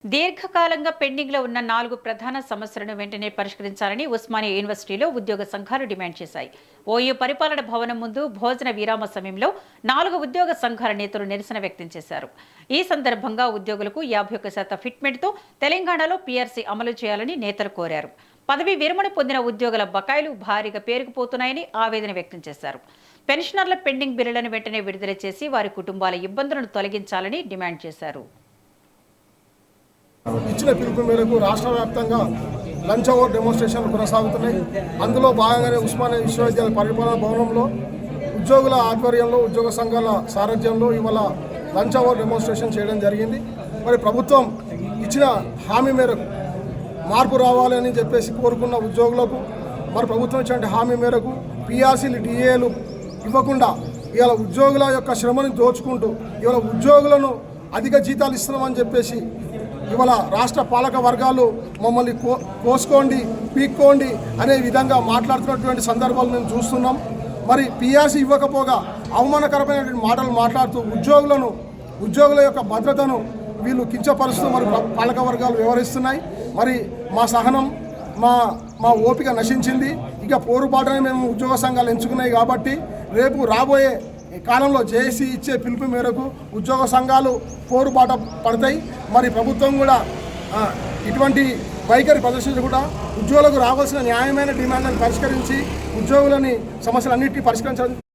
దీర్ఘకాలంగా పెండింగ్లో ఉన్న 4 ప్రధాన సమస్యలను వెంటనే పరిష్కరించాలని ఉస్మానియా యూనివర్సిటీలో ఉద్యోగ సంఘాలు డిమాండ్ చేశాయి. ఓయూ పరిపాలన భవనం ముందు భోజన విరామ సమయంలో 4 ఉద్యోగ సంఘాల నేతలు నిరసన వ్యక్తం చేశారు. ఈ సందర్భంగా ఉద్యోగులకు 51% ఫిట్మెంట్తో తెలంగాణలో పీఆర్సీ అమలు చేయాలని నేతలు కోరారు. పదవీ విరమణ పొందిన ఉద్యోగుల బకాయిలు భారీగా పేరుకుపోతున్నాయని ఆవేదన వ్యక్తం చేశారు. పెన్షనర్ల పెండింగ్ బిల్లులను వెంటనే విడుదల చేసి వారి కుటుంబాల ఇబ్బందులను తొలగించాలని డిమాండ్ చేశారు. ఇచ్చిన పిలుపు మేరకు రాష్ట్ర వ్యాప్తంగా లంచ్ అవర్ డెమోన్స్ట్రేషన్లు కొనసాగుతున్నాయి. అందులో భాగంగానే ఉస్మానియా విశ్వవిద్యాలయ పరిపాలన భవనంలో ఉద్యోగుల ఆధ్వర్యంలో ఉద్యోగ సంఘాల సారథ్యంలో ఇవాళ లంచ్ అవర్ డెమోన్స్ట్రేషన్ చేయడం జరిగింది. మరి ప్రభుత్వం ఇచ్చిన హామీ మేరకు మార్పు రావాలని చెప్పేసి కోరుకున్న ఉద్యోగులకు మరి ప్రభుత్వం ఇచ్చిన హామీ మేరకు పీఆర్సీలు డిఏలు ఇవ్వకుండా ఇవాళ ఉద్యోగుల యొక్క శ్రమను దోచుకుంటూ ఇవాళ ఉద్యోగులను అధిక జీతాలు ఇస్తున్నామని చెప్పేసి ఇవాళ రాష్ట్ర పాలక వర్గాలు మమ్మల్ని కోసుకోండి పీక్కోండి అనే విధంగా మాట్లాడుతున్నటువంటి సందర్భాలు మేము చూస్తున్నాం. మరి పీఆర్సీ ఇవ్వకపోగా అవమానకరమైనటువంటి మాటలు మాట్లాడుతూ ఉద్యోగుల యొక్క భద్రతను వీళ్ళు కించపరుస్తూ మరి పాలక వర్గాలు వ్యవహరిస్తున్నాయి. మరి మా సహనం మా ఓపిక నశించింది. ఇక పోరుబాటుని మేము ఉద్యోగ సంఘాలు ఎంచుకున్నాయి కాబట్టి రేపు రాబోయే కాలంలో జేఏసీ ఇచ్చే పిలుపు మేరకు ఉద్యోగ సంఘాలు పోరుబాట పడతాయి. మరి ప్రభుత్వం కూడా ఇటువంటి వైఖరి ప్రదర్శించకుండా ఉద్యోగులకు రావాల్సిన న్యాయమైన డిమాండ్లను పరిష్కరించి ఉద్యోగులని సమస్యలన్నింటినీ పరిష్కరించాలని